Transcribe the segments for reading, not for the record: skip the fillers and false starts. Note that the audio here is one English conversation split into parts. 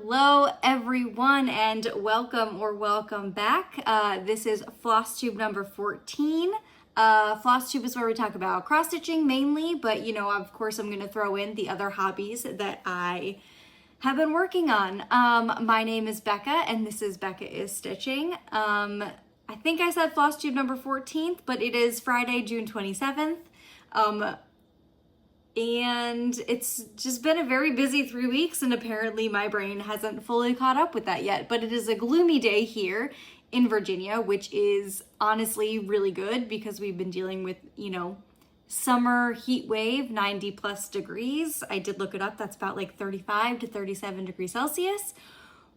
Hello everyone and welcome back. This is Flosstube number 14. Flosstube is where we talk about cross stitching mainly, but of course I'm going to throw in the other hobbies that I have been working on. My name is Becca and this is Becca is Stitching. I think I said Flosstube number 14th, but it is Friday, June 27th. And it's just been a very busy 3 weeks, and apparently my brain hasn't fully caught up with that yet. But it is a gloomy day here in Virginia, which is honestly really good because we've been dealing with, summer heat wave, 90 plus degrees. I did look it up. That's about like 35 to 37 degrees Celsius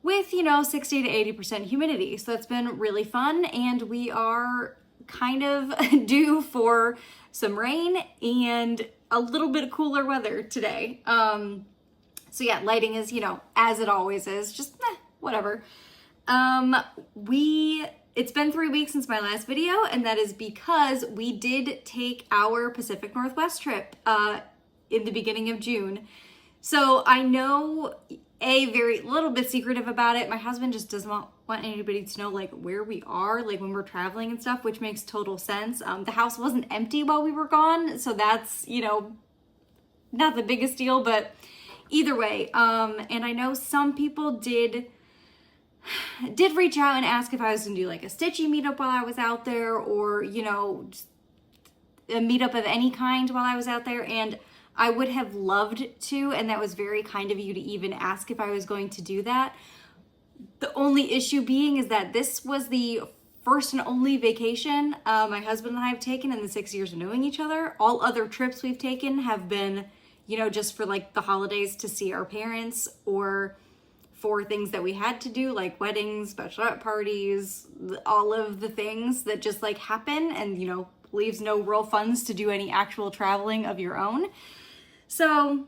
with, 60 to 80% humidity. So that's been really fun, and we are kind of due for some rain and a little bit of cooler weather today. So yeah, lighting is, as it always is, just whatever. It's been 3 weeks since my last video, and that is because we did take our Pacific Northwest trip in the beginning of June. So I know a very little bit secretive about it. My husband just doesn't want anybody to know where we are, when we're traveling and stuff, which makes total sense. The house wasn't empty while we were gone, so that's, not the biggest deal, but either way. And I know some people did reach out and ask if I was gonna do a stitching meetup while I was out there, or, just a meetup of any kind while I was out there, and I would have loved to, and that was very kind of you to even ask if I was going to do that. The only issue being is that this was the first and only vacation my husband and I have taken in the 6 years of knowing each other. All other trips we've taken have been, just for the holidays to see our parents, or for things that we had to do, like weddings, bachelorette parties, all of the things that just happen and, leaves no real funds to do any actual traveling of your own. So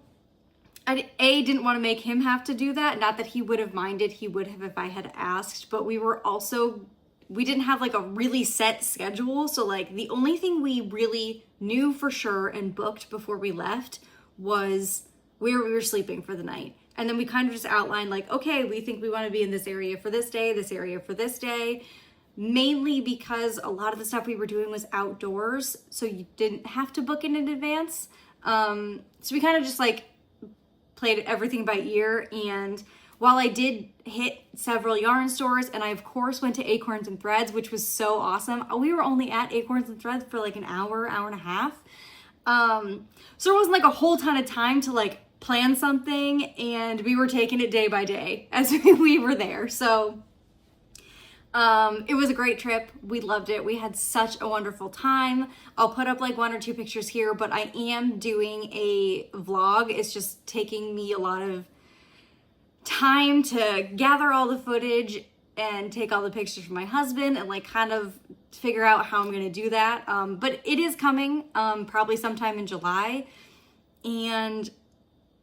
I didn't want to make him have to do that. Not that he would have minded, he would have if I had asked, but we didn't have a really set schedule. So the only thing we really knew for sure and booked before we left was where we were sleeping for the night. And then we kind of just outlined okay, we think we want to be in this area for this day, this area for this day, mainly because a lot of the stuff we were doing was outdoors. So you didn't have to book it in advance. So we kind of just played everything by ear. And while I did hit several yarn stores, and I of course went to Acorns and Threads, which was so awesome. We were only at Acorns and Threads for an hour and a half. So there wasn't a whole ton of time to plan something, and we were taking it day by day as we were there. So it was a great trip. We loved it. We had such a wonderful time. I'll put up 1 or 2 pictures here, but I am doing a vlog. It's just taking me a lot of time to gather all the footage and take all the pictures for my husband and kind of figure out how I'm going to do that. But it is coming probably sometime in July. And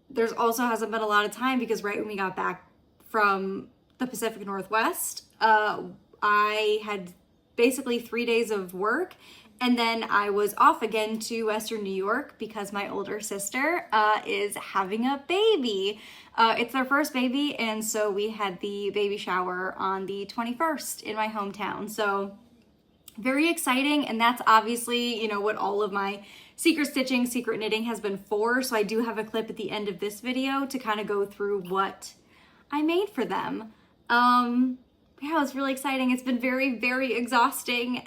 there's also hasn't been a lot of time because right when we got back from the Pacific Northwest, I had basically 3 days of work, and then I was off again to Western New York because my older sister is having a baby. It's their first baby, and so we had the baby shower on the 21st in my hometown. So very exciting, and that's obviously, what all of my secret stitching, secret knitting has been for. So I do have a clip at the end of this video to kind of go through what I made for them. Yeah, it was really exciting. It's been very, very exhausting.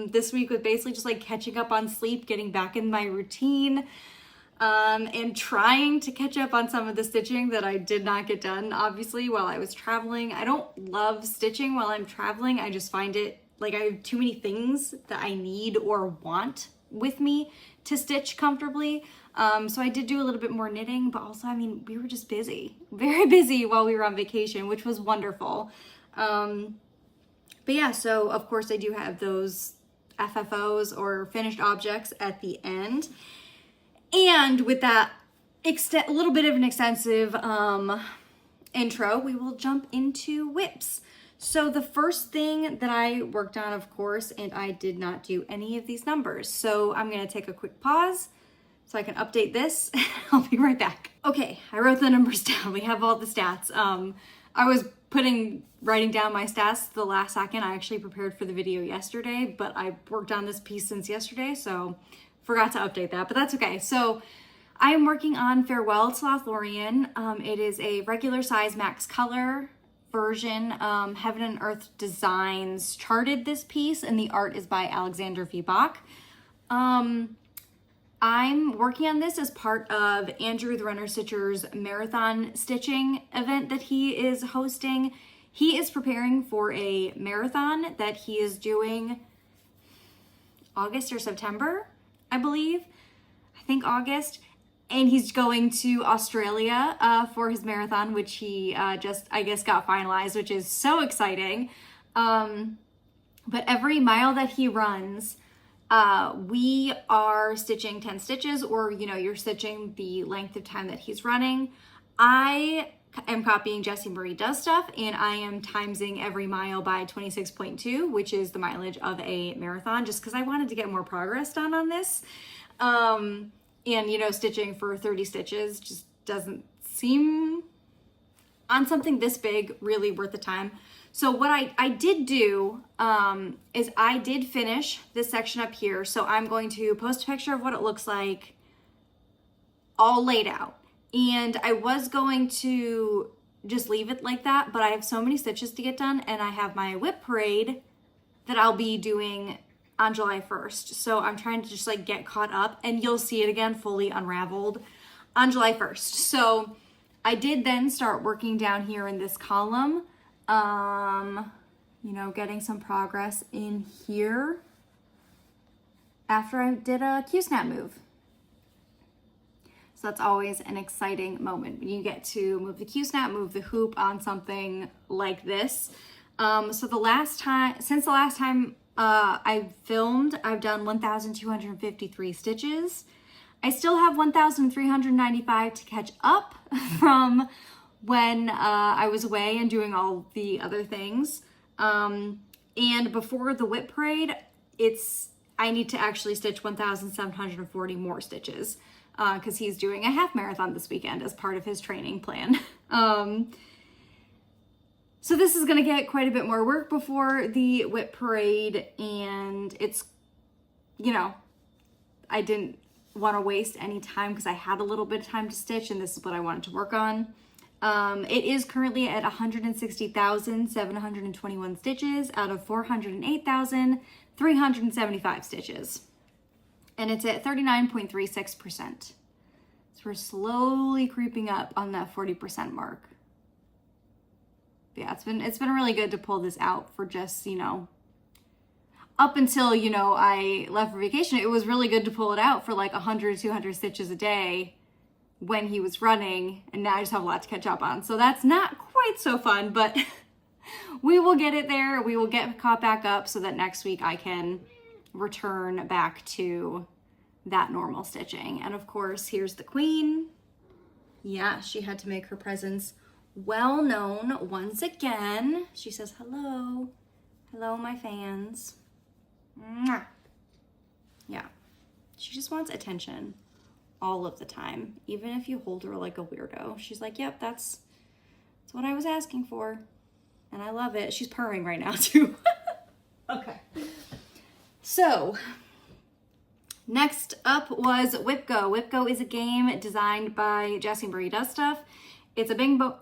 This week was basically just catching up on sleep, getting back in my routine, and trying to catch up on some of the stitching that I did not get done, obviously, while I was traveling. I don't love stitching while I'm traveling. I just find it I have too many things that I need or want with me to stitch comfortably. So I did do a little bit more knitting, but also, we were just busy, very busy while we were on vacation, which was wonderful. But yeah, so of course I do have those FFOs or finished objects at the end. And with that a little bit of an extensive intro, we will jump into whips. So the first thing that I worked on, of course, and I did not do any of these numbers. So I'm going to take a quick pause, so I can update this. I'll be right back. Okay, I wrote the numbers down. We have all the stats. I was writing down my stats the last second. I actually prepared for the video yesterday, but I worked on this piece since yesterday, so forgot to update that, but that's okay. So I am working on Farewell to Lothlorien. It is a regular size max color version. Heaven and Earth Designs charted this piece, and the art is by Alexander V. Bach. I'm working on this as part of Andrew the Runner Stitcher's marathon stitching event that he is hosting. He is preparing for a marathon that he is doing August or September, I believe. I think August. And he's going to Australia for his marathon, which he just, I guess, got finalized, which is so exciting. But every mile that he runs, we are stitching 10 stitches, or, you know, you're stitching the length of time that he's running. I am copying Jessie Marie Does Stuff, and I am timesing every mile by 26.2, which is the mileage of a marathon, just because I wanted to get more progress done on this. And, you know, stitching for 30 stitches just doesn't seem, on something this big, really worth the time. So what I did do is I did finish this section up here. So I'm going to post a picture of what it looks like all laid out. And I was going to just leave it like that, but I have so many stitches to get done, and I have my whip parade that I'll be doing on July 1st. So I'm trying to just like get caught up, and you'll see it again fully unraveled on July 1st. So I did then start working down here in this column, you know, getting some progress in here after I did a Q-snap move. So that's always an exciting moment when you get to move the Q-snap, move the hoop on something like this. So since the last time I filmed, I've done 1,253 stitches. I still have 1,395 to catch up from when I was away and doing all the other things. And before the whip parade, I need to actually stitch 1,740 more stitches because he's doing a half marathon this weekend as part of his training plan. So this is gonna get quite a bit more work before the whip parade, and it's, you know, I didn't want to waste any time because I had a little bit of time to stitch, and this is what I wanted to work on. It is currently at 160,721 stitches out of 408,375 stitches. And it's at 39.36%. So we're slowly creeping up on that 40% mark. Yeah, it's been really good to pull this out for just, you know, up until, you know, I left for vacation. It was really good to pull it out for like 100, 200 stitches a day when he was running, and now I just have a lot to catch up on. So that's not quite so fun, but we will get it there. We will get caught back up so that next week I can return back to that normal stitching. And of course, here's the queen. Yeah, she had to make her presence well known once again. She says, hello. Hello, my fans. Mwah. Yeah, she just wants attention all of the time. Even if you hold her like a weirdo, she's like, yep, that's what I was asking for. And I love it. She's purring right now too. Okay. So next up was WhipGo. WhipGo is a game designed by Jessie Marie Does Stuff. It's a bingo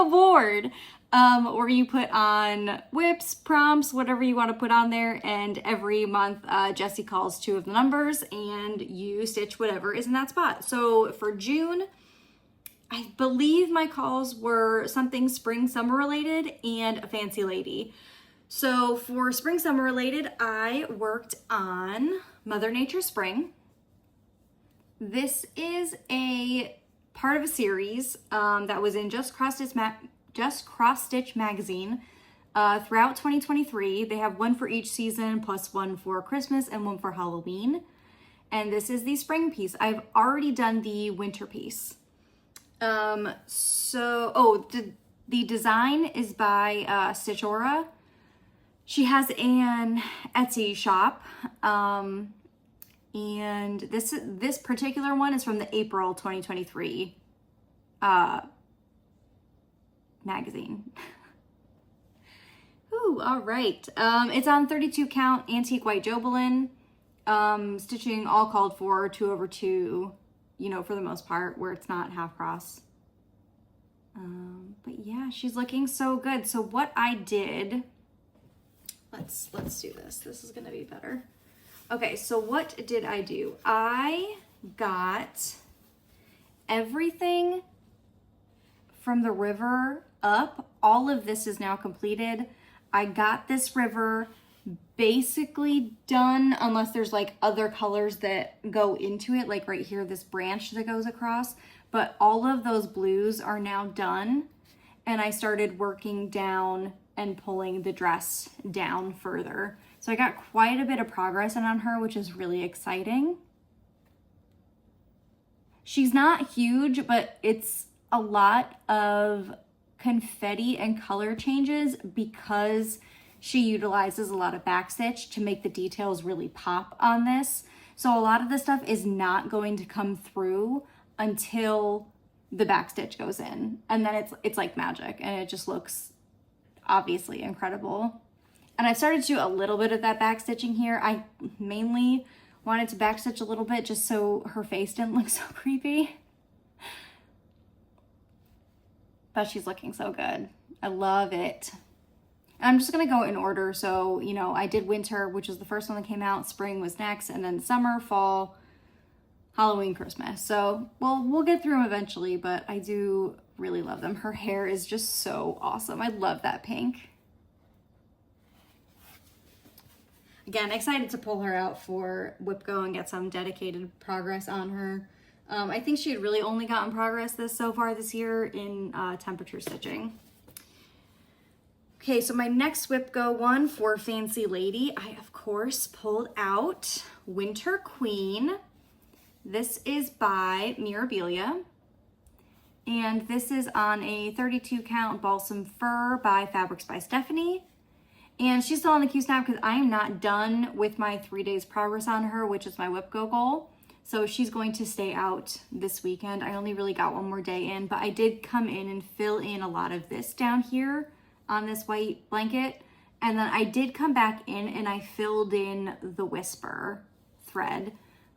board where you put on whips, prompts, whatever you want to put on there, and every month Jessie calls 2 of the numbers and you stitch whatever is in that spot. So for June, I believe my calls were something spring summer related and a fancy lady. So for spring summer related, I worked on Mother Nature Spring. This is a part of a series that was in Just Cross Stitch magazine throughout 2023. They have one for each season, plus one for Christmas and one for Halloween. And this is the spring piece. I've already done the winter piece. The design is by Stitchora. She has an Etsy shop. And this particular one is from the April 2023 magazine. Ooh, all right. It's on 32 count antique white Jobelin. Stitching all called for 2/2, you know, for the most part, where it's not half cross. But yeah, she's looking so good. So what I did, let's do this. This is gonna be better. Okay, so what did I do? I got everything from the river up. All of this is now completed. I got this river basically done, unless there's like other colors that go into it, like right here, this branch that goes across. But all of those blues are now done. And I started working down and pulling the dress down further. So I got quite a bit of progress in on her, which is really exciting. She's not huge, but it's a lot of confetti and color changes because she utilizes a lot of backstitch to make the details really pop on this. So a lot of the stuff is not going to come through until the backstitch goes in. And then it's like magic, and it just looks obviously incredible. And I started to do a little bit of that backstitching here. I mainly wanted to backstitch a little bit just so her face didn't look so creepy. But she's looking so good. I love it. And I'm just gonna go in order. So, you know, I did winter, which was the first one that came out. Spring was next, and then summer, fall, Halloween, Christmas. So, well, we'll get through them eventually, but I do really love them. Her hair is just so awesome. I love that pink. Again, excited to pull her out for Whip Go and get some dedicated progress on her. I think she had really only gotten progress so far this year in temperature stitching. Okay, so my next Whip Go one for Fancy Lady, I of course pulled out Winter Queen. This is by Mirabilia. And this is on a 32 count balsam fur by Fabrics by Stephanie. And she's still on the Q-snap because I am not done with my 3 days progress on her, which is my Whip Go goal. So she's going to stay out this weekend. I only really got one more day in, but I did come in and fill in a lot of this down here on this white blanket. And then I did come back in and I filled in the Whisper thread.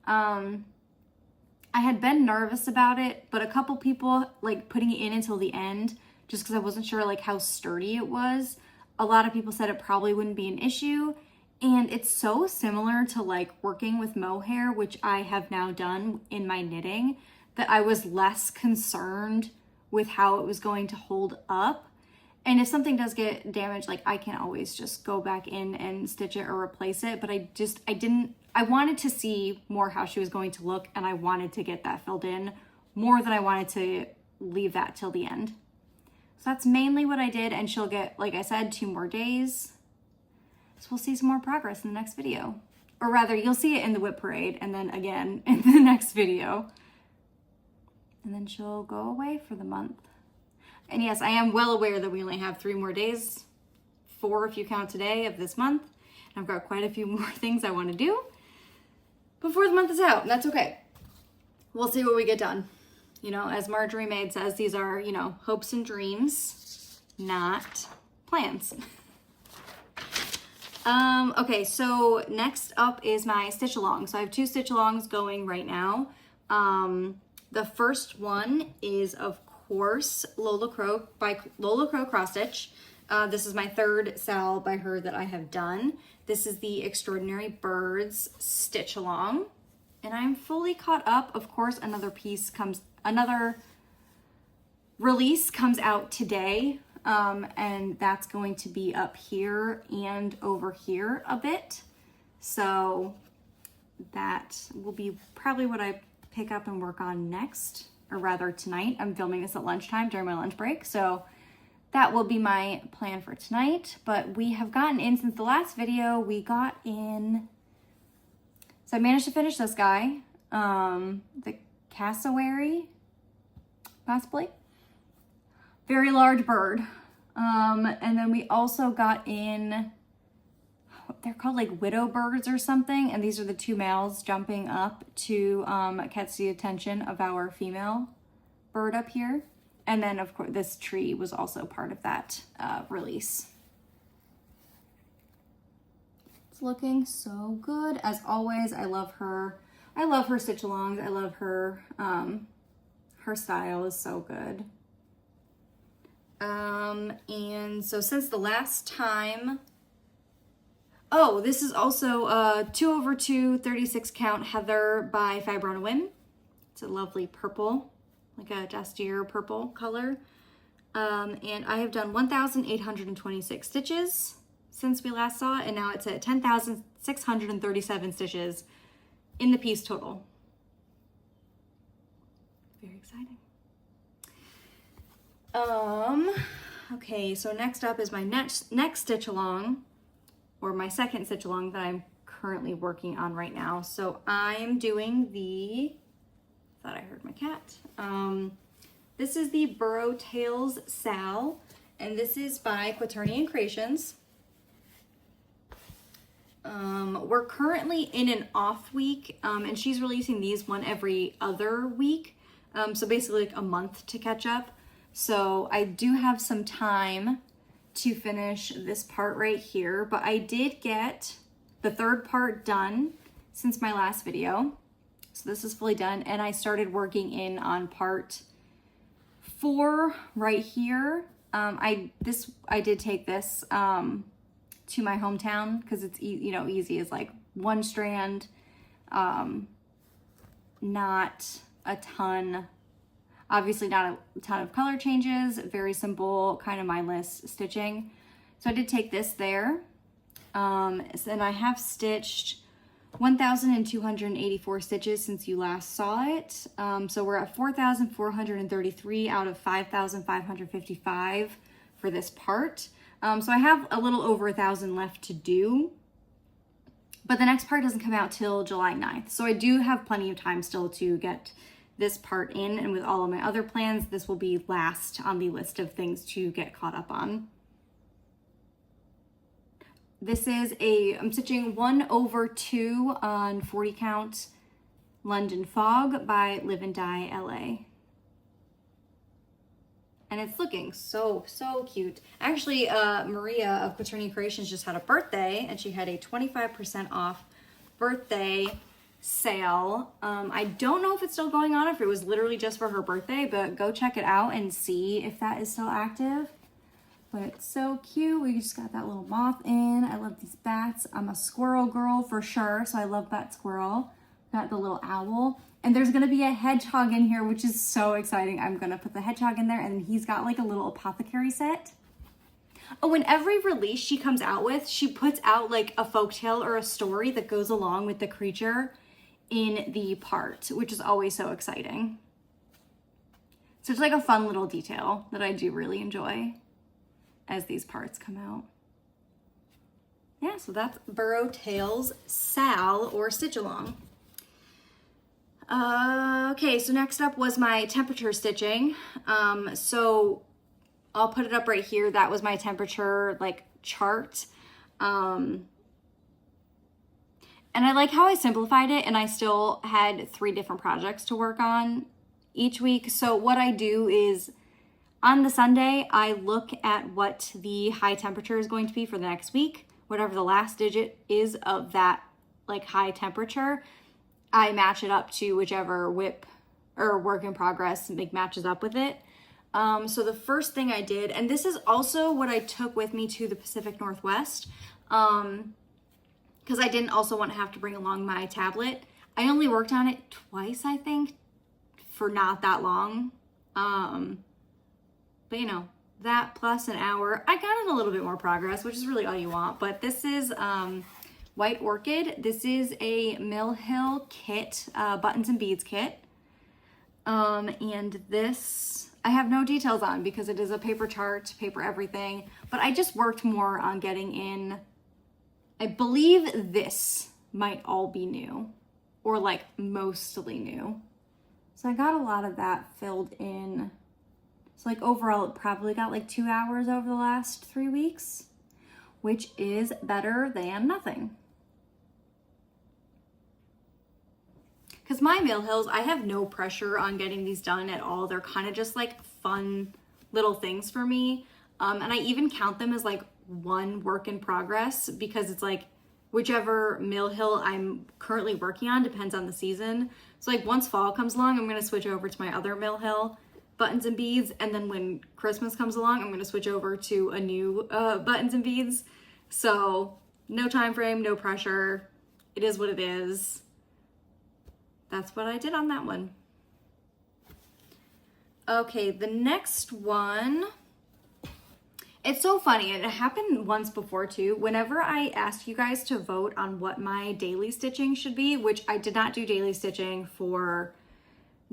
I had been nervous about it, but a couple people like putting it in until the end, just because I wasn't sure like how sturdy it was. A lot of people said it probably wouldn't be an issue. And it's so similar to like working with mohair, which I have now done in my knitting, that I was less concerned with how it was going to hold up. And if something does get damaged, like I can always just go back in and stitch it or replace it. But I wanted to see more how she was going to look, and I wanted to get that filled in more than I wanted to leave that till the end. So that's mainly what I did, and she'll get, like I said, 2 more days. So we'll see some more progress in the next video. Or rather, you'll see it in the whip parade, and then again in the next video. And then she'll go away for the month. And yes, I am well aware that we only have 3 more days, 4 if you count today, of this month. And I've got quite a few more things I want to do before the month is out, and that's okay. We'll see what we get done. You know, as Marjorie Maid says, these are, you know, hopes and dreams, not plans. Okay, so next up is my stitch along. So I have 2 stitch alongs going right now. The first one is, of course, Lola Crow by Lola Crow Cross Stitch. This is my 3rd sal by her that I have done. This is the Extraordinary Birds stitch along, and I'm fully caught up. Of course, another release comes out today, and that's going to be up here and over here a bit. So that will be probably what I pick up and work on next, or rather tonight. I'm filming this at lunchtime during my lunch break, so that will be my plan for tonight. But we have gotten in, since the last video, we got in, so I managed to finish this guy, the cassowary, possibly. Very large bird. And then we also got in, they're called like widow birds or something. And these are the two males jumping up to catch the attention of our female bird up here. And then of course this tree was also part of that release. It's looking so good. As always, I love her. I love her stitch alongs. I love her, her style is so good. And so since the last time, oh, this is also 2/2 36 count Heather by Fiber on a Whim. It's a lovely purple, like a dustier purple color. And I have done 1,826 stitches since we last saw it, and now it's at 10,637 stitches in the piece total. Very exciting. Okay, so next up is my next stitch along, or my second stitch along that I'm currently working on right now. So I'm doing the, thought I heard my cat. This is the Burrow Tales Sal, and this is by Quaternion Creations. We're currently in an off week, and she's releasing these one every other week. So basically like a month to catch up. So I do have some time to finish this part right here, but I did get the third part done since my last video. So this is fully done, and I started working in on part 4 right here. I did take this to my hometown because it's easy as like one strand, not a ton, obviously not a ton of color changes, very simple, kind of mindless stitching. So I did take this there. And I have stitched 1,284 stitches since you last saw it. So we're at 4,433 out of 5,555 for this part. So I have a little over 1,000 left to do, but the next part doesn't come out till July 9th. So I do have plenty of time still to get this part in, and with all of my other plans, this will be last on the list of things to get caught up on. This is I'm stitching 1/2 on 40 count London Fog by Live and Die LA. And it's looking so cute. Actually, Maria of Quaternion Creations just had a birthday, and she had a 25% off birthday sale. I don't know if it's still going on, if it was literally just for her birthday, but go check it out and see if that is still active. But it's so cute. We just got that little moth in. I love these bats. I'm a squirrel girl for sure, so I love that squirrel. Got the little owl. And there's gonna be a hedgehog in here, which is so exciting. I'm gonna put the hedgehog in there, and he's got like a little apothecary set. Oh, in every release she comes out with, she puts out like a folktale or a story that goes along with the creature in the part, which is always so exciting. So it's like a fun little detail that I do really enjoy as these parts come out. Yeah, so that's Burrow Tales Sal, or Stitch Along. Okay, so next up was my temperature stitching. So I'll put it up right here. That was my temperature like chart. And I like how I simplified it, and I still had 3 different projects to work on each week. So what I do is on the Sunday, I look at what the high temperature is going to be for the next week, whatever the last digit is of that like high temperature. I match it up to whichever WIP or work in progress matches up with it. So the first thing I did, and this is also what I took with me to the Pacific Northwest, because I didn't also want to have to bring along my tablet. I only worked on it twice, I think, for not that long. But that plus an hour, I got in a little bit more progress, which is really all you want. But this is White Orchid. This is a Mill Hill kit, buttons and beads kit. And this, I have no details on because it is a paper chart, paper everything. But I just worked more on getting in, I believe this might all be new, or like mostly new. So I got a lot of that filled in. So like overall, it probably got like 2 hours over the last 3 weeks. which is better than nothing. Because my mill hills, I have no pressure on getting these done at all. They're kind of just like fun little things for me. And I even count them as like one work in progress, because it's like whichever mill hill I'm currently working on depends on the season. So like once fall comes along, I'm going to switch over to my other mill hill, buttons and beads. And then when Christmas comes along, I'm going to switch over to a new buttons and beads. So no time frame, no pressure. It is what it is. That's what I did on that one. Okay, the next one, it's so funny. It happened once before too. Whenever I asked you guys to vote on what my daily stitching should be, which I did not do daily stitching for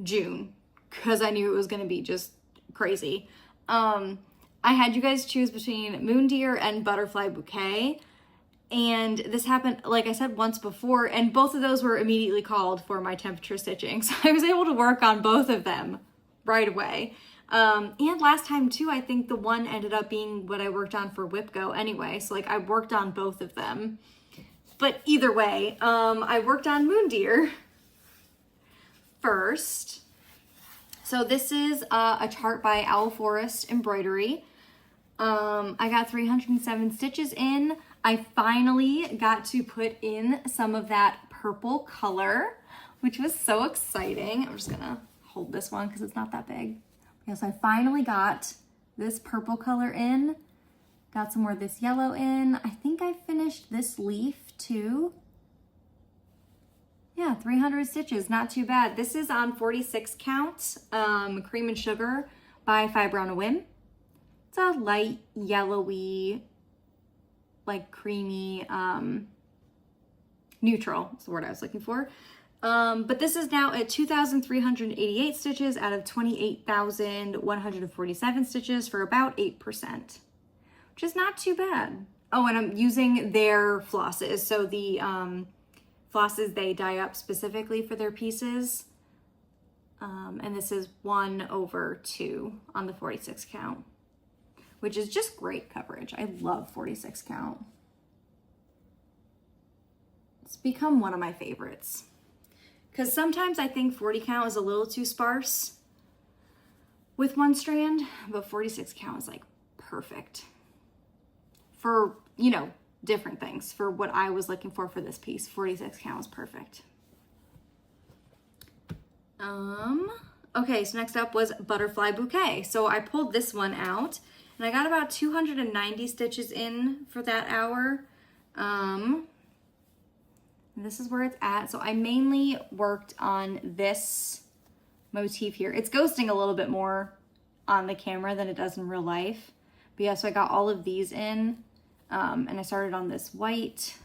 June because I knew it was going to be just crazy. I had you guys choose between Moon Deer and Butterfly Bouquet. And this happened, like I said, once before, and both of those were immediately called for my temperature stitching. So I was able to work on both of them right away. And last time too, I think the one ended up being what I worked on for Whipco anyway. So like I worked on both of them. But either way, I worked on Moon Deer first. So this is a chart by Owl Forest Embroidery. I got 307 stitches in. I finally got to put in some of that purple color, which was so exciting. I'm just gonna hold this one because it's not that big. Yes, I finally got this purple color in. Got some more of this yellow in. I think I finished this leaf too. Yeah, 300 stitches, not too bad. This is on 46 count, Cream and Sugar by Fiber on a Whim. It's a light yellowy, like creamy, neutral is the word I was looking for. But this is now at 2,388 stitches out of 28,147 stitches for about 8%, which is not too bad. Oh, and I'm using their flosses. So the flosses they dye up specifically for their pieces. And this is 1/2 on the 46 count, which is just great coverage. I love 46 count. It's become one of my favorites. Because sometimes I think 40 count is a little too sparse with one strand, but 46 count is like perfect for, you know, different things. For what I was looking for this piece, 46 count is perfect. Okay, so next up was Butterfly Bouquet. So I pulled this one out and I got about 290 stitches in for that hour. This is where it's at. So I mainly worked on this motif here. It's ghosting a little bit more on the camera than it does in real life. But yeah, so I got all of these in, and I started on this white.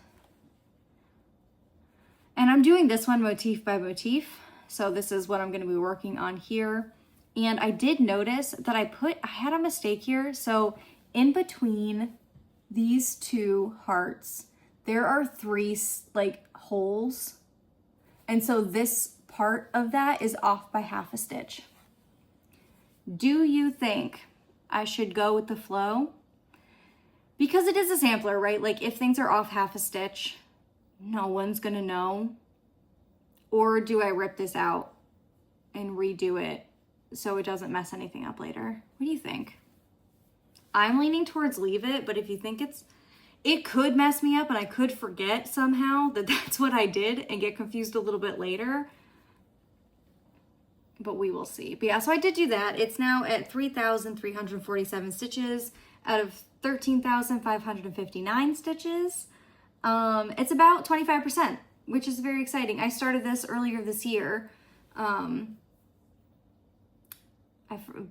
And I'm doing this one motif by motif. So this is what I'm gonna be working on here. And I did notice that I had a mistake here. So in between these two hearts, there are 3 like holes. And so this part of that is off by half a stitch. Do you think I should go with the flow? Because it is a sampler, right? Like if things are off half a stitch, no one's gonna know. Or do I rip this out and redo it so it doesn't mess anything up later? What do you think? I'm leaning towards leave it, but if you think it could mess me up and I could forget somehow that that's what I did and get confused a little bit later. But we will see. But yeah, so I did do that. It's now at 3,347 stitches out of 13,559 stitches. It's about 25%, which is very exciting. I started this earlier this year.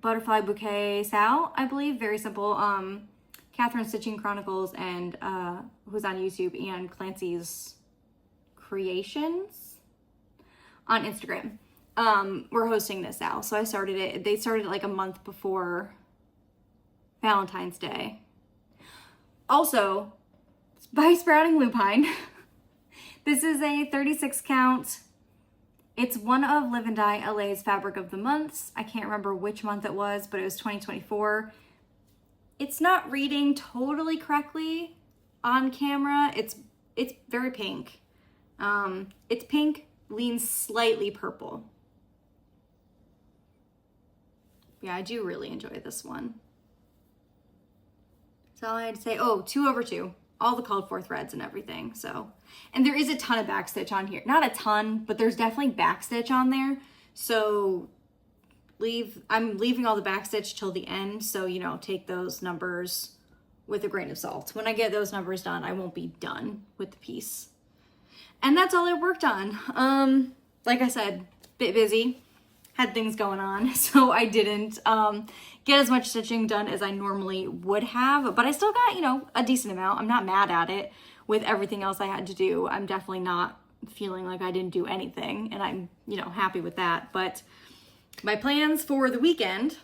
Butterfly Bouquet Sal, I believe, very simple. Catherine Stitching Chronicles and who's on YouTube, and Clancy's Creations on Instagram. We're hosting this now. So I started it. They started it like a month before Valentine's Day. Also, by Sprouting Lupine. This is a 36 count. It's one of Live and Die LA's Fabric of the Months. I can't remember which month it was, but it was 2024. It's not reading totally correctly on camera. It's very pink. It's pink, leans slightly purple. Yeah, I do really enjoy this one. So all I had to say, oh, 2/2, all the called for threads and everything. So, and there is a ton of backstitch on here. Not a ton, but there's definitely backstitch on there. So I'm leaving all the backstitch till the end. So, you know, take those numbers with a grain of salt. When I get those numbers done, I won't be done with the piece. And that's all I worked on. Like I said, bit busy, had things going on, so I didn't get as much stitching done as I normally would have, but I still got, you know, a decent amount. I'm not mad at it with everything else I had to do. I'm definitely not feeling like I didn't do anything, and I'm, you know, happy with that. But my plans for the weekend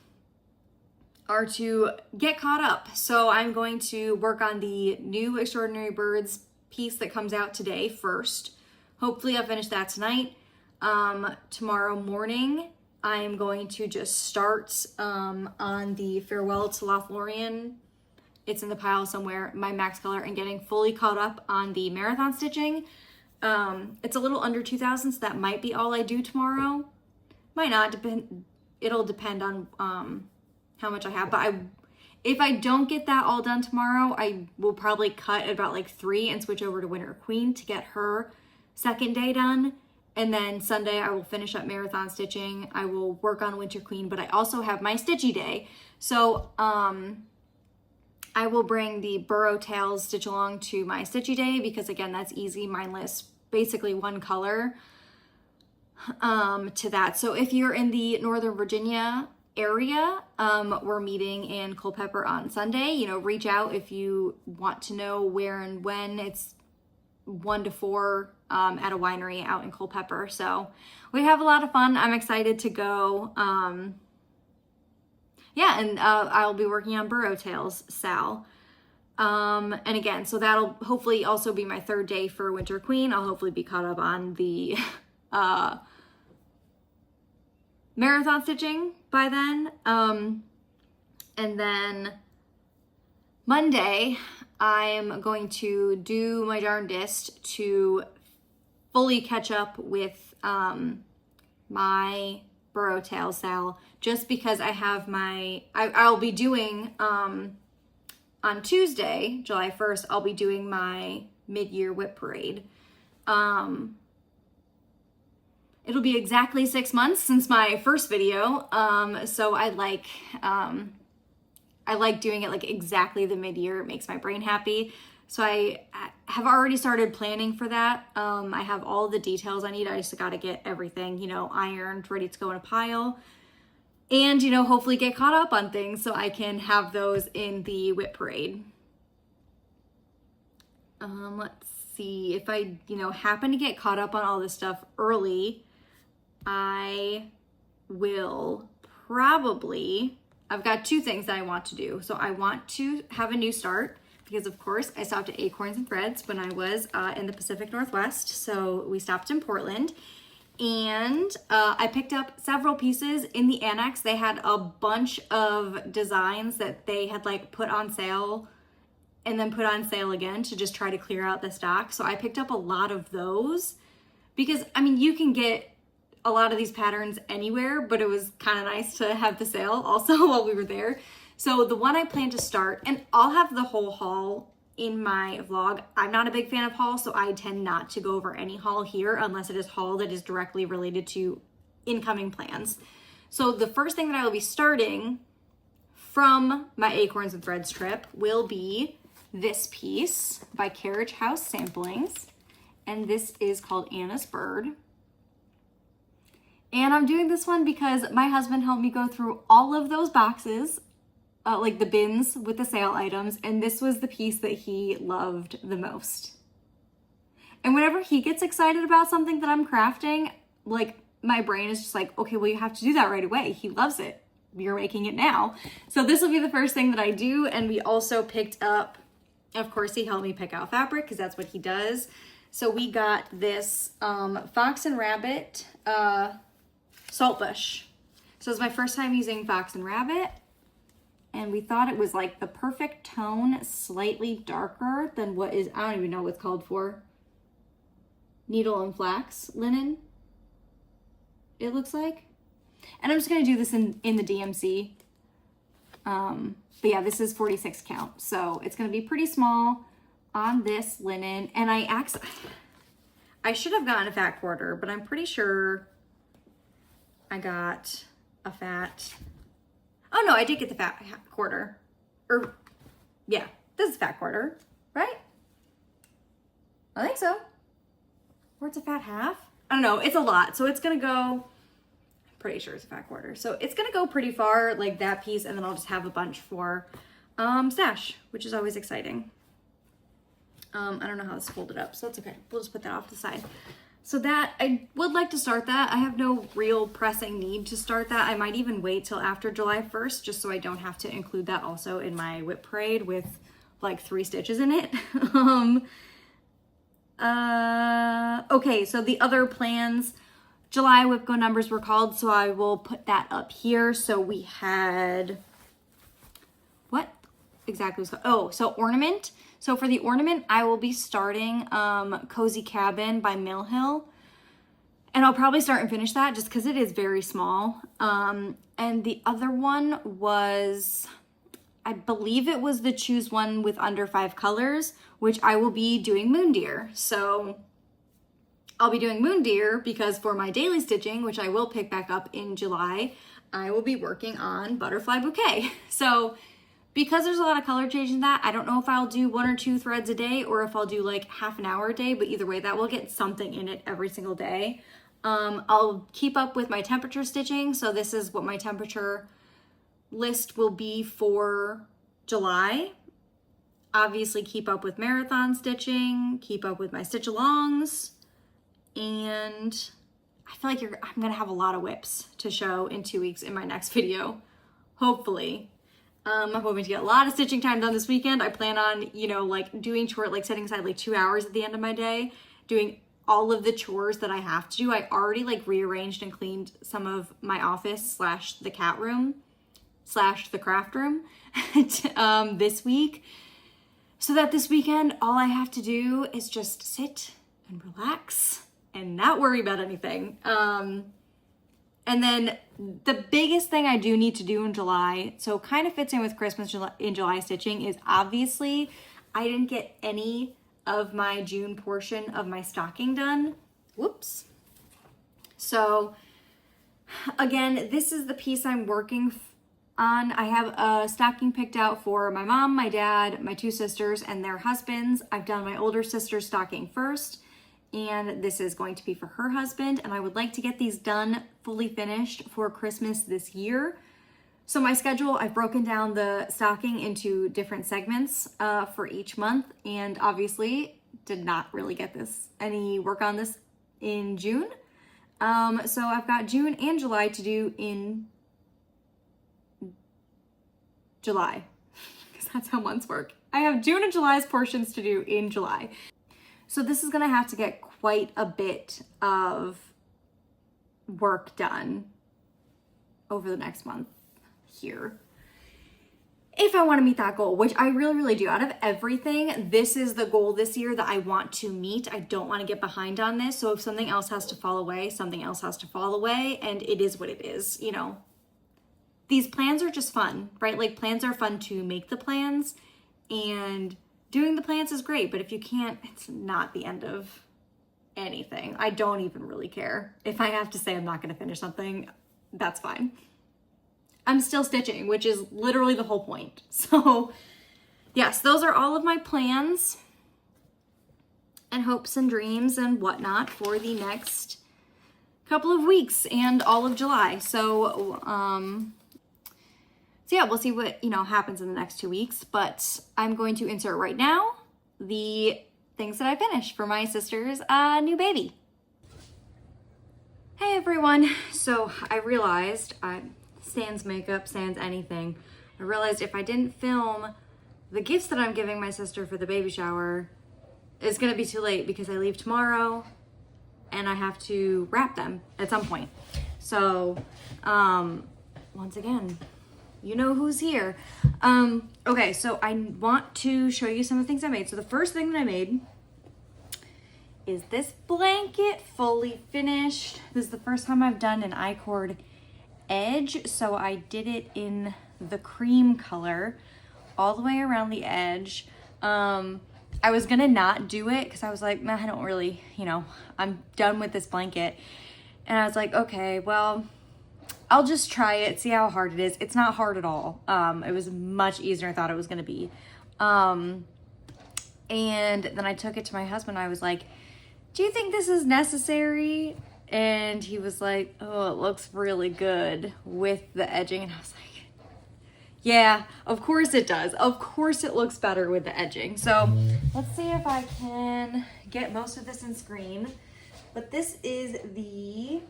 are to get caught up. So I'm going to work on the new Extraordinary Birds piece that comes out today first. Hopefully I'll finish that tonight. Tomorrow morning, I'm going to just start on the Farewell to Lothlorien. It's in the pile somewhere, my max color, and getting fully caught up on the marathon stitching. It's a little under 2,000, so that might be all I do tomorrow. Might not depend. It'll depend on how much I have, but if I don't get that all done tomorrow, I will probably cut at about like 3 and switch over to Winter Queen to get her second day done. And then Sunday I will finish up marathon stitching. I will work on Winter Queen, but I also have my stitchy day. So I will bring the Burrow Tails stitch along to my stitchy day because, again, that's easy, mindless, basically one color to that. So if you're in the Northern Virginia area, we're meeting in Culpeper on Sunday. You know, reach out if you want to know where and when. It's 1 to 4 at a winery out in Culpeper. So we have a lot of fun. I'm excited to go. Yeah, and I'll be working on Burrow Tails, Sal. And again, so that'll hopefully also be my 3rd day for Winter Queen. I'll hopefully be caught up on the marathon stitching by then. And then Monday, I'm going to do my darndest to fully catch up with my Burrow Tails Sal, just because I have I'll be doing, on Tuesday, July 1st, I'll be doing my mid-year whip parade. It'll be exactly 6 months since my first video, so I like doing it like exactly the mid-year. It makes my brain happy. So I have already started planning for that. I have all the details I need. I just got to get everything, you know, ironed, ready to go in a pile. And, you know, hopefully get caught up on things so I can have those in the whip parade. Let's see. If I, you know, happen to get caught up on all this stuff early, I will probably... I've got 2 things that I want to do. So I want to have a new start because, of course, I stopped at Acorns and Threads when I was in the Pacific Northwest. So we stopped in Portland. And I picked up several pieces in the annex. They had a bunch of designs that they had like put on sale and then put on sale again to just try to clear out the stock. So I picked up a lot of those because, I mean, you can get a lot of these patterns anywhere, but it was kind of nice to have the sale also while we were there. So the one I plan to start, and I'll have the whole haul in my vlog. I'm not a big fan of haul, so I tend not to go over any haul here unless it is haul that is directly related to incoming plans. So the first thing that I will be starting from my Acorns and Threads trip will be this piece by Carriage House Samplings. And this is called Anna's Bird. And I'm doing this one because my husband helped me go through all of those boxes, like the bins with the sale items, and this was the piece that he loved the most. And whenever he gets excited about something that I'm crafting, like my brain is just like, okay, well, you have to do that right away. He loves it. You're making it now. So this will be the first thing that I do. And we also picked up, of course, he helped me pick out fabric because that's what he does. So we got this Fox and Rabbit Saltbush. So it's my first time using Fox and Rabbit. and we thought it was like the perfect tone, slightly darker than what is, I don't even know what's called for. Needle and flax linen, it looks like. And I'm just gonna do this in the DMC. But yeah, this is 46 count. So it's gonna be pretty small on this linen. And I should have gotten a fat quarter, but I'm pretty sure I got a fat, oh no, I did get the fat quarter. Or yeah, this is fat quarter, right? I think so. Or it's a fat half. I don't know, it's a lot. So it's gonna go, I'm pretty sure it's a fat quarter. So it's gonna go pretty far, like that piece, and then I'll just have a bunch for stash, which is always exciting. I don't know how this is folded up, so it's okay. We'll just put that off to the side. So that, I would like to start that. I have no real pressing need to start that. I might even wait till after July 1st, just so I don't have to include that also in my whip parade with like 3 stitches in it. Okay, so the other plans, July whip go numbers were called, so I will put that up here. So we had, what exactly was, oh, so ornament. So for the ornament, I will be starting Cozy Cabin by Mill Hill. And I'll probably start and finish that just because it is very small. And the other one was, I believe it was the choose one with under 5 colors, which I will be doing Moon Deer. So I'll be doing Moon Deer because for my daily stitching, which I will pick back up in July, I will be working on Butterfly Bouquet. So because there's a lot of color change in that, I don't know if I'll do 1 or 2 threads a day or if I'll do like half an hour a day, but either way, that will get something in it every single day. I'll keep up with my temperature stitching. So this is what my temperature list will be for July. Obviously keep up with marathon stitching, keep up with my stitch alongs, and I feel like I'm gonna have a lot of whips to show in 2 weeks in my next video, hopefully. I'm hoping to get a lot of stitching time done this weekend. I plan on, you know, like doing chore, like setting aside like 2 hours at the end of my day, doing all of the chores that I have to do. I already like rearranged and cleaned some of my office / the cat room / the craft room this week. So that this weekend, all I have to do is just sit and relax and not worry about anything. And then the biggest thing I do need to do in July, so kind of fits in with Christmas in July stitching, is obviously I didn't get any of my June portion of my stocking done. Whoops. So again, this is the piece I'm working on. I have a stocking picked out for my mom, my dad, my 2 sisters, and their husbands. I've done my older sister's stocking first, and this is going to be for her husband, and I would like to get these done fully finished for Christmas this year. So my schedule, I've broken down the stocking into different segments for each month, and obviously did not really get any work on this in June. So I've got June and July to do in July, because that's how months work. I have June and July's portions to do in July. So this is gonna have to get quite a bit of work done over the next month here if I want to meet that goal, which I really, really do. Out of everything, this is the goal this year that I want to meet. I don't want to get behind on this. So if something else has to fall away, something else has to fall away, and it is what it is, you know. These plans are just fun, right? Like plans are fun to make the plans, and doing the plans is great, but if you can't, it's not the end of anything. I don't even really care. If I have to say I'm not going to finish something, that's fine. I'm still stitching, which is literally the whole point. So yes, those are all of my plans and hopes and dreams and whatnot for the next couple of weeks and all of July. So yeah, we'll see what, you know, happens in the next 2 weeks, but I'm going to insert right now the things that I finished for my sister's new baby. Hey everyone. So I realized, sans makeup, sans anything, I realized if I didn't film the gifts that I'm giving my sister for the baby shower, it's gonna be too late because I leave tomorrow and I have to wrap them at some point. So once again, you know who's here. Okay, so I want to show you some of the things I made. So the first thing that I made is this blanket, fully finished. This is the first time I've done an I-cord edge, so I did it in the cream color all the way around the edge. I was gonna not do it because I was like, nah, I don't really, I'm done with this blanket. And I was like, okay, well, I'll just try it, see how hard it is. It's not hard at all. It was much easier than I thought it was gonna be. And then I took it to my husband. I was like, do you think this is necessary? And he was like, oh, it looks really good with the edging. And I was like, yeah, of course it does. Of course it looks better with the edging. So let's see if I can get most of this in screen. But this is the,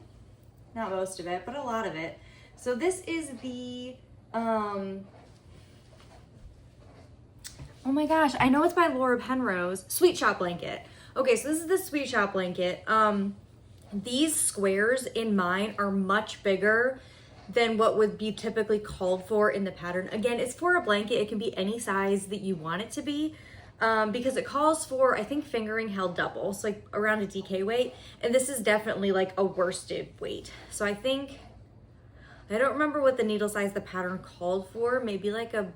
not most of it, but a lot of it. So this is the, oh my gosh, I know it's by Laura Penrose, Sweet Shop blanket. Okay, so this is the Sweet Shop blanket. These squares in mine are much bigger than what would be typically called for in the pattern. Again, it's for a blanket. It can be any size that you want it to be, because it calls for, I think, fingering held double, so like around a DK weight. And this is definitely like a worsted weight. So I think, I don't remember what the needle size the pattern called for, maybe like a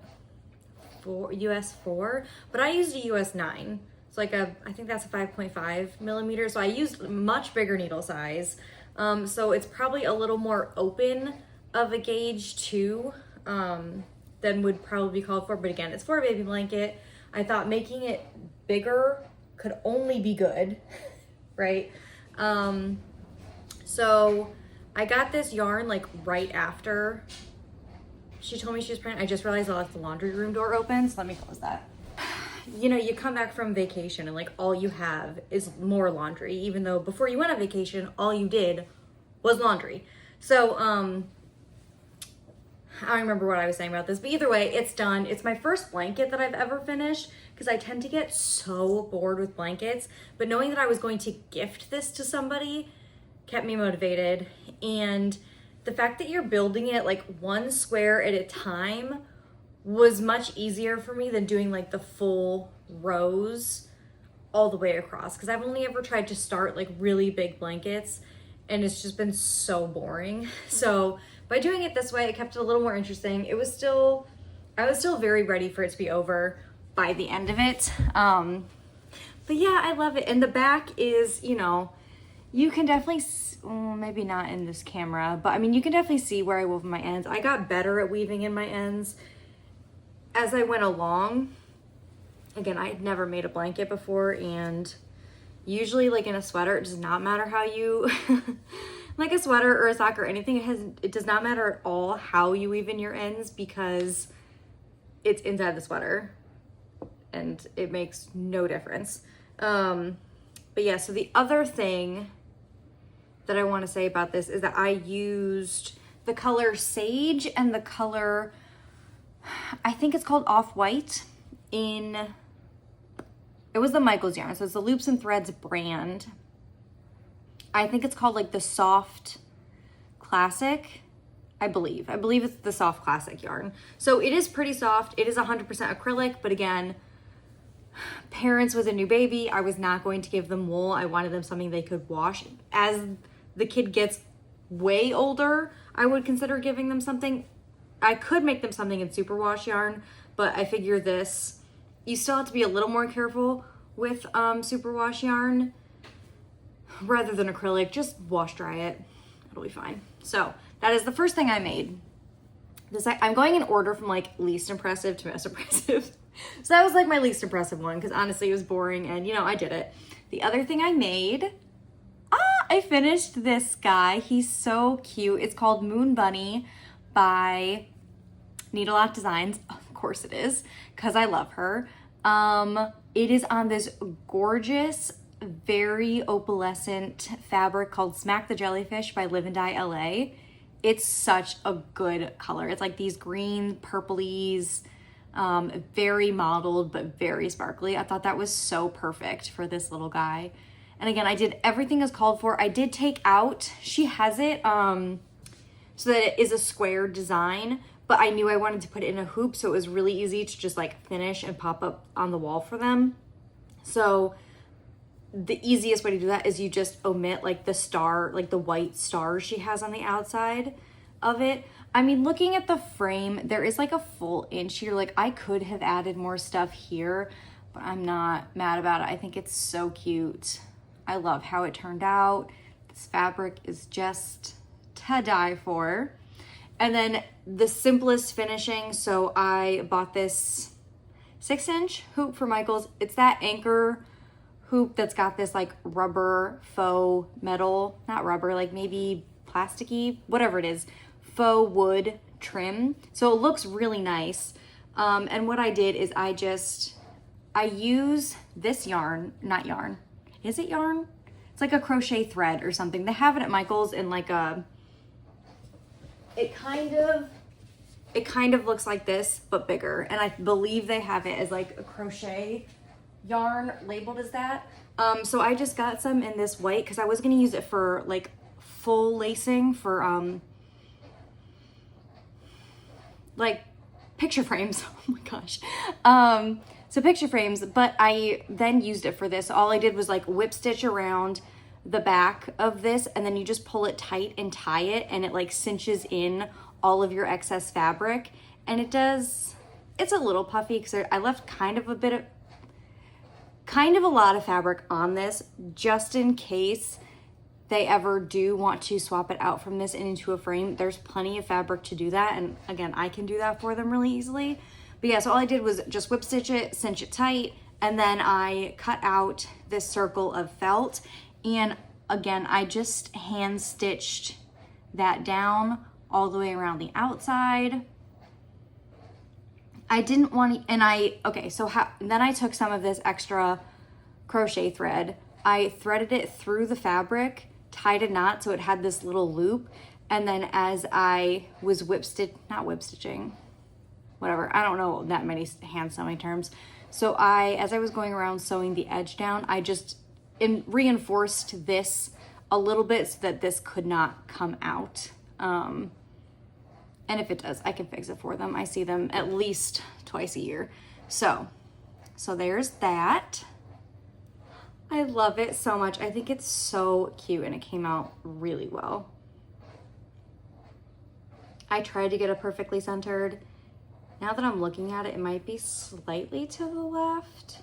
US 4, but I used a US 9. So like I think that's a 5.5 millimeter. So I used much bigger needle size. So it's probably a little more open of a gauge too, than would probably be called for. But again, it's for a baby blanket. I thought making it bigger could only be good, right? So I got this yarn like right after she told me she was pregnant. I just realized I left the laundry room door open, so let me close that. You come back from vacation and like all you have is more laundry, even though before you went on vacation, all you did was laundry. So, I don't remember what I was saying about this, but either way, it's done. It's my first blanket that I've ever finished because I tend to get so bored with blankets, but knowing that I was going to gift this to somebody kept me motivated. And the fact that you're building it like one square at a time was much easier for me than doing like the full rows all the way across, because I've only ever tried to start like really big blankets and it's just been so boring. So by doing it this way, it kept it a little more interesting. I was still very ready for it to be over by the end of it. But yeah, I love it. And the back is, you can definitely, maybe not in this camera, but I mean, you can definitely see where I wove my ends. I got better at weaving in my ends as I went along. Again, I had never made a blanket before, and usually like in a sweater, it does not matter how you, like a sweater or a sock or anything, it does not matter at all how you weave in your ends because it's inside the sweater and it makes no difference. But yeah, so the other thing that I want to say about this is that I used the color Sage and the color, I think it's called Off-White, it was the Michaels yarn. So it's the Loops and Threads brand. I think it's called like the Soft Classic, I believe it's the Soft Classic yarn. So it is pretty soft. It is 100% acrylic, but again, parents with a new baby, I was not going to give them wool. I wanted them something they could wash. As the kid gets way older, I would consider giving them something. I could make them something in superwash yarn, but I figure this, you still have to be a little more careful with superwash yarn rather than acrylic. Just wash dry it, it'll be fine. So that is the first thing I made. I'm going in order from like least impressive to most impressive. So that was like my least impressive one because honestly it was boring and I did it. The other thing I made, I finished this guy. He's so cute. It's called Moon Bunny by Needle Lock Designs. Of course it is, because I love her. It is on this gorgeous, very opalescent fabric called Smack the Jellyfish by Live and Die LA. It's such a good color. It's like these green purplies, very mottled, but very sparkly. I thought that was so perfect for this little guy. And again, I did everything as called for. I did take out, she has it, so that it is a square design, but I knew I wanted to put it in a hoop, so it was really easy to just like finish and pop up on the wall for them. So the easiest way to do that is you just omit like the star, like the white stars she has on the outside of it. I mean, looking at the frame, there is like a full inch here. Like I could have added more stuff here, but I'm not mad about it. I think it's so cute. I love how it turned out. This fabric is just to die for. And then the simplest finishing, so I bought this 6-inch hoop for Michael's. It's that Anchor hoop that's got this like rubber faux metal, not rubber, like maybe plasticky, whatever it is, faux wood trim. So it looks really nice. And what I did is I use this yarn, not yarn. Is it yarn? It's like a crochet thread or something. They have it at Michael's in like a, it kind of looks like this, but bigger. And I believe they have it as like a crochet yarn labeled as that. So I just got some in this white because I was going to use it for like full lacing for like picture frames. Oh my gosh. So picture frames, but I then used it for this. All I did was like whip stitch around the back of this, and then you just pull it tight and tie it, and it like cinches in all of your excess fabric. And it does, it's a little puffy because I left kind of a lot of fabric on this just in case they ever do want to swap it out from this and into a frame. There's plenty of fabric to do that. And again, I can do that for them really easily. But yeah, so all I did was just whip stitch it, cinch it tight, and then I cut out this circle of felt. And again, I just hand stitched that down all the way around the outside. I didn't want to, then I took some of this extra crochet thread. I threaded it through the fabric, tied a knot so it had this little loop. And then as I was whatever, I don't know that many hand sewing terms. So as I was going around sewing the edge down, I just reinforced this a little bit so that this could not come out. And if it does, I can fix it for them. I see them at least twice a year. So there's that. I love it so much. I think it's so cute and it came out really well. I tried to get it perfectly centered. Now that I'm looking at it, it might be slightly to the left.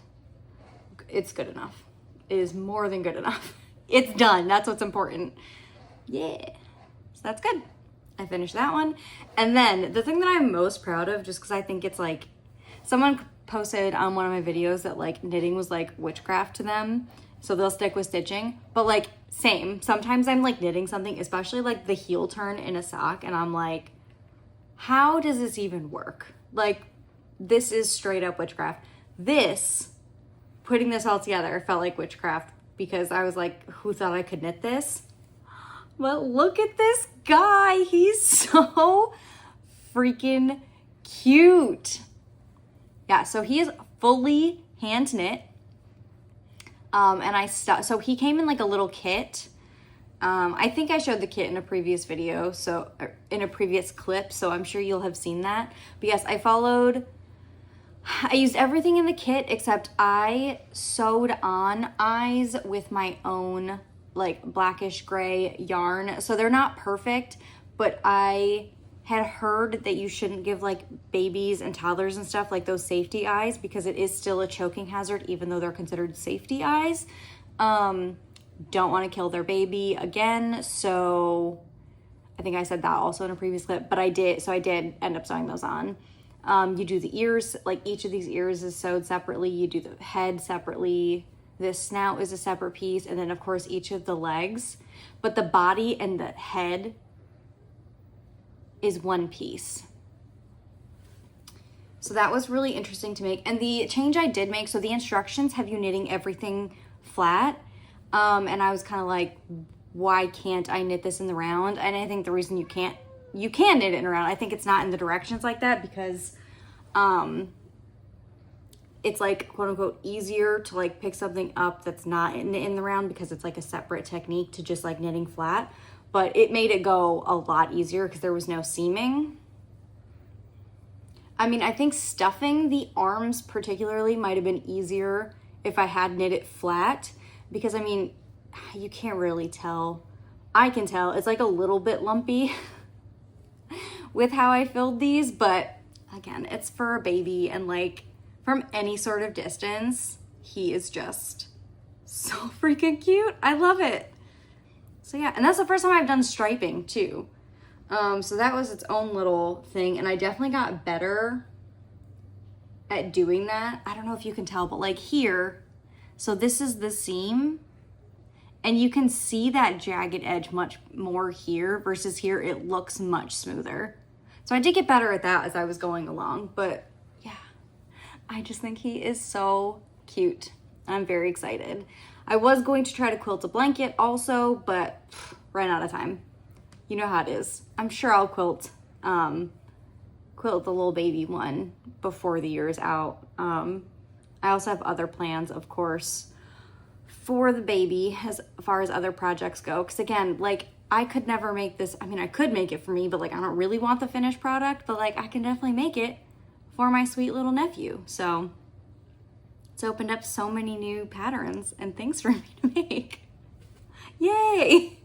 It's good enough. It is more than good enough. It's done. That's what's important. Yeah. So that's good. I finished that one. And then the thing that I'm most proud of, just because I think it's like, someone posted on one of my videos that like knitting was like witchcraft to them. So they'll stick with stitching. But like, same. Sometimes I'm like knitting something, especially like the heel turn in a sock. And I'm like, how does this even work? Like, this is straight up witchcraft. Putting this all together felt like witchcraft because I was like, who thought I could knit this? But look at this guy. He's so freaking cute. Yeah, so he is fully hand knit. So he came in like a little kit. I think I showed the kit in a previous video, so in a previous clip, so I'm sure you'll have seen that. But yes, I used everything in the kit except I sewed on eyes with my own like blackish gray yarn. So they're not perfect, but I had heard that you shouldn't give like babies and toddlers and stuff like those safety eyes because it is still a choking hazard even though they're considered safety eyes. Don't want to kill their baby again. So I think I said that also in a previous clip, but I did end up sewing those on. You do the ears, like each of these ears is sewed separately. You do the head separately. This snout is a separate piece. And then of course each of the legs, but the body and the head is one piece. So that was really interesting to make. And the change I did make, so the instructions have you knitting everything flat. And I was kind of like, why can't I knit this in the round? And I think the reason you can knit it in a round. I think it's not in the directions like that because it's like quote unquote easier to like pick something up that's not in the round because it's like a separate technique to just like knitting flat. But it made it go a lot easier because there was no seaming. I mean, I think stuffing the arms particularly might have been easier if I had knit it flat, because I mean, you can't really tell. I can tell it's like a little bit lumpy with how I filled these, but again, it's for a baby, and like from any sort of distance, he is just so freaking cute. I love it. So yeah, and that's the first time I've done striping too. So that was its own little thing, and I definitely got better at doing that. I don't know if you can tell, but like here, so this is the seam, and you can see that jagged edge much more here versus here. It looks much smoother. So I did get better at that as I was going along, but yeah, I just think he is so cute. I'm very excited. I was going to try to quilt a blanket also, but ran out of time. You know how it is. I'm sure I'll quilt the little baby one before the year is out. I also have other plans, of course, for the baby as far as other projects go. Because again, like I could never make this. I mean, I could make it for me, but like I don't really want the finished product. But like I can definitely make it for my sweet little nephew. So it's opened up so many new patterns and things for me to make. Yay!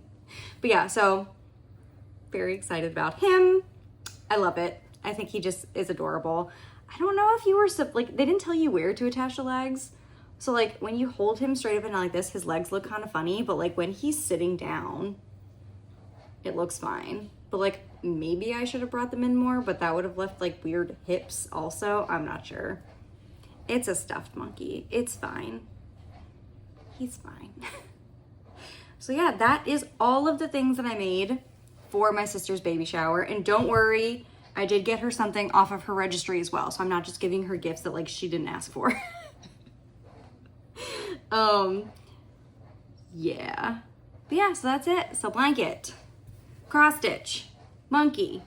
But yeah, so very excited about him. I love it. I think he just is adorable. I don't know if you were, like, they didn't tell you where to attach the legs. So like when you hold him straight up and like this, his legs look kind of funny, but like when he's sitting down, it looks fine. But like maybe I should have brought them in more, but that would have left like weird hips also. I'm not sure. It's a stuffed monkey. It's fine. He's fine. So yeah, that is all of the things that I made for my sister's baby shower. And don't worry, I did get her something off of her registry as well. So I'm not just giving her gifts that like she didn't ask for. Yeah. But yeah, so that's it. So blanket, cross stitch, monkey,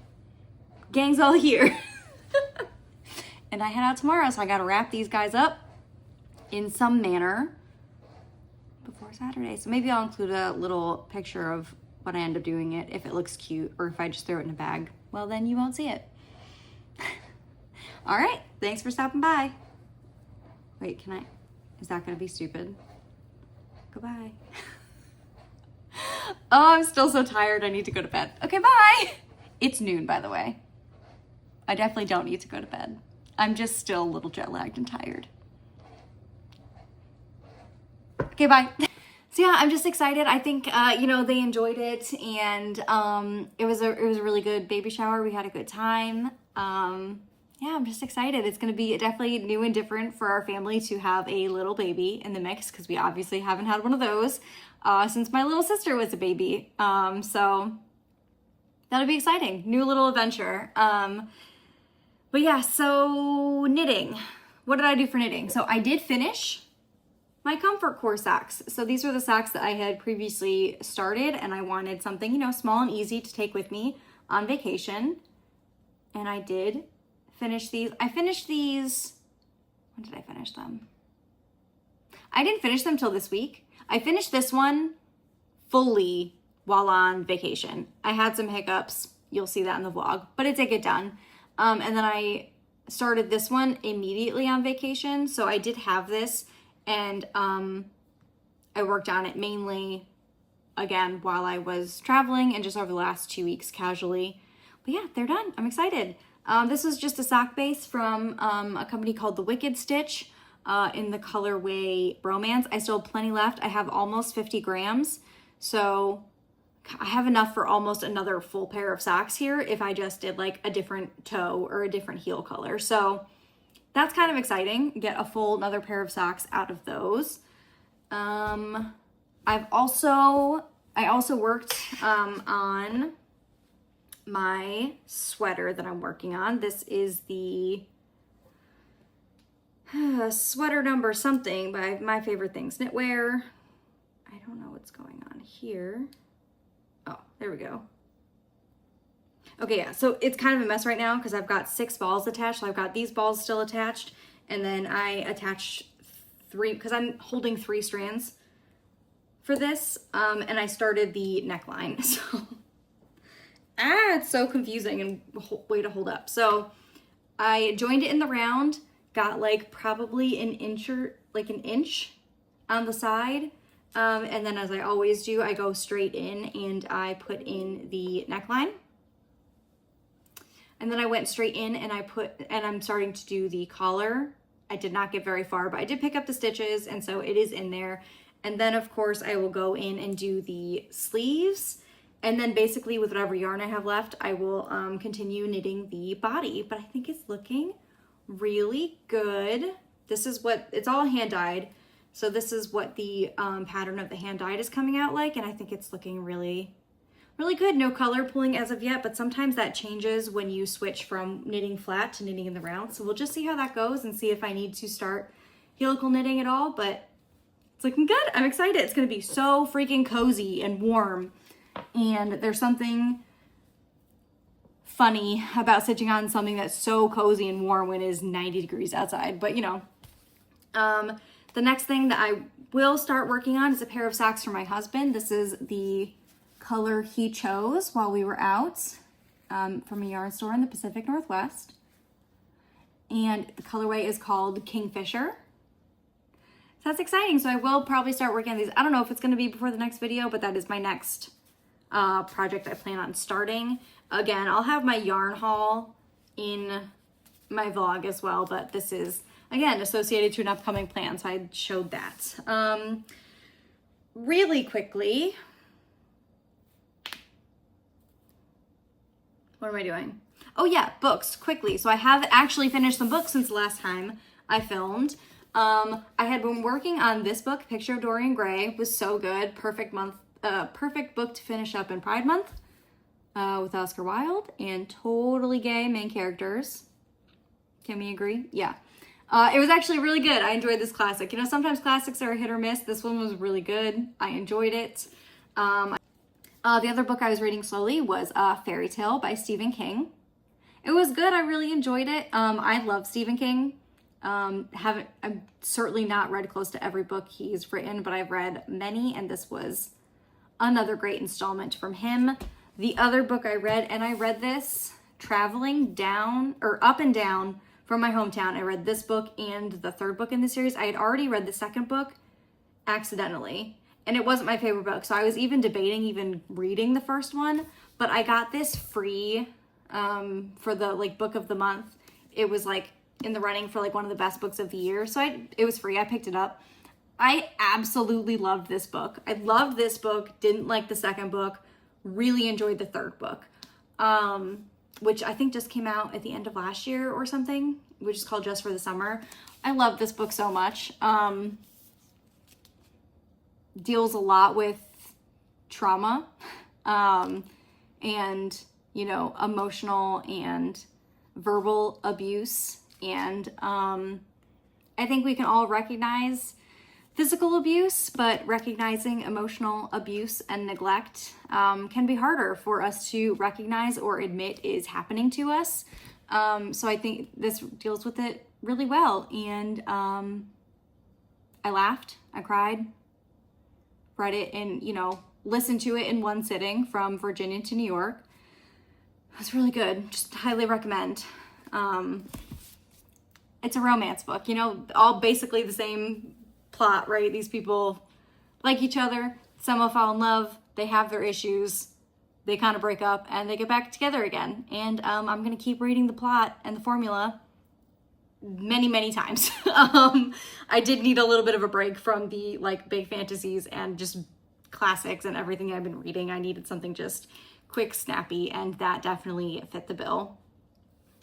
gang's all here. And I head out tomorrow, so I gotta wrap these guys up in some manner before Saturday. So maybe I'll include a little picture of when I end up doing it, if it looks cute, or if I just throw it in a bag, well then you won't see it. All right, thanks for stopping by. Wait, is that gonna be stupid? Goodbye. Oh, I'm still so tired, I need to go to bed. Okay, bye. It's noon, by the way. I definitely don't need to go to bed. I'm just still a little jet lagged and tired. Okay, bye. So yeah, I'm just excited. I think, you know, they enjoyed it, and it was a really good baby shower. We had a good time. Yeah, I'm just excited. It's going to be definitely new and different for our family to have a little baby in the mix, because we obviously haven't had one of those since my little sister was a baby. So that'll be exciting. New little adventure. But yeah, so knitting. What did I do for knitting? So I did finish my Comfort Core socks. So these are the socks that I had previously started, and I wanted something, you know, small and easy to take with me on vacation. And I did finish these. I finished these, when did I finish them? I didn't finish them till this week. I finished this one fully while on vacation. I had some hiccups. You'll see that in the vlog, but it did get done. And then I started this one immediately on vacation. So I did have this, and I worked on it mainly, again, while I was traveling and just over the last 2 weeks casually. But yeah, they're done. I'm excited. This is just a sock base from a company called The Wicked Stitch in the colorway Bromance. I still have plenty left. I have almost 50 grams. So I have enough for almost another full pair of socks here if I just did like a different toe or a different heel color. So that's kind of exciting. Get a full another pair of socks out of those. I also worked on my sweater that I'm working on. This is the sweater number something by My Favorite Things Knitwear. I don't know what's going on here. Oh, there we go. Okay, yeah, so it's kind of a mess right now because I've got 6 balls attached. So I've got these balls still attached, and then I attached 3, because I'm holding 3 strands for this, and I started the neckline. So, it's so confusing and way to hold up. So I joined it in the round, got like probably an inch on the side. And then as I always do, I go straight in and I put in the neckline. And then I went straight in and I'm starting to do the collar. I did not get very far, but I did pick up the stitches, and so it is in there. And then of course I will go in and do the sleeves. And then basically with whatever yarn I have left, I will continue knitting the body. But I think it's looking really good. This is what, it's all hand dyed. So this is what the pattern of the hand dyed is coming out like. And I think it's looking really, really good. No color pulling as of yet, but sometimes that changes when you switch from knitting flat to knitting in the round. So we'll just see how that goes and see if I need to start helical knitting at all, but it's looking good. I'm excited. It's gonna be so freaking cozy and warm. And there's something funny about stitching on something that's so cozy and warm when it is 90 degrees outside, but you know. The next thing that I will start working on is a pair of socks for my husband. This is the color he chose while we were out from a yarn store in the Pacific Northwest. And the colorway is called Kingfisher. So that's exciting. So I will probably start working on these. I don't know if it's going to be before the next video, but that is my next project I plan on starting. Again, I'll have my yarn haul in my vlog as well, but this is, again, associated to an upcoming plan, so I showed that. Really quickly, what am I doing? Oh yeah, books, quickly. So I have actually finished some books since the last time I filmed. I had been working on this book, Picture of Dorian Gray. It was so good. Perfect book to finish up in Pride Month with Oscar Wilde, and totally gay main characters. Can we agree? Yeah. It was actually really good. I enjoyed this classic. You know, sometimes classics are a hit or miss. This one was really good. I enjoyed it. The other book I was reading slowly was Fairy Tale by Stephen King. It was good. I really enjoyed it. I love Stephen King. I've certainly not read close to every book he's written, but I've read many, and this was another great installment from him. The other book I read, and I read this traveling down or up and down from my hometown. I read this book and the third book in the series. I had already read the second book accidentally, and it wasn't my favorite book. So I was even debating even reading the first one, but I got this free for the like book of the month. It was like in the running for like one of the best books of the year. So it was free. I picked it up. I absolutely loved this book. I loved this book, didn't like the second book, really enjoyed the third book, which I think just came out at the end of last year or something, which is called Just for the Summer. I love this book so much. Deals a lot with trauma and, you know, emotional and verbal abuse. And I think we can all recognize physical abuse, but recognizing emotional abuse and neglect can be harder for us to recognize or admit is happening to us. So I think this deals with it really well. And I laughed, I cried, read it and, you know, listened to it in one sitting from Virginia to New York. It was really good. Just highly recommend. It's a romance book, you know, all basically the same plot, right? These people like each other, somehow fall in love, they have their issues, they kind of break up, and they get back together again. And I'm going to keep reading the plot and the formula many, many times. I did need a little bit of a break from the like big fantasies and just classics and everything I've been reading. I needed something just quick, snappy, and that definitely fit the bill.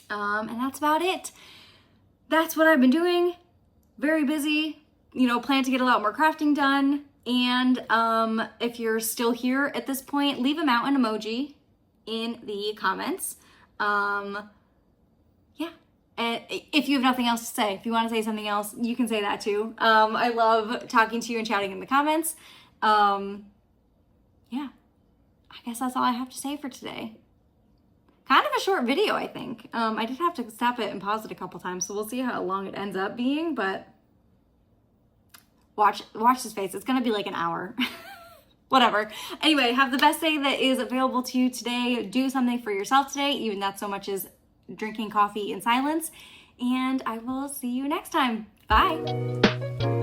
And that's about it. That's what I've been doing. Very busy, you know, plan to get a lot more crafting done. And if you're still here at this point, leave a mountain emoji in the comments. Yeah. And if you have nothing else to say, if you want to say something else, you can say that too. I love talking to you and chatting in the comments. Yeah, I guess that's all I have to say for today. Kind of a short video, I think. I did have to stop it and pause it a couple times, so we'll see how long it ends up being, but watch this face. It's gonna be like an hour. Whatever. Anyway, have the best day that is available to you today. Do something for yourself today, even that so much as drinking coffee in silence. And I will see you next time. Bye.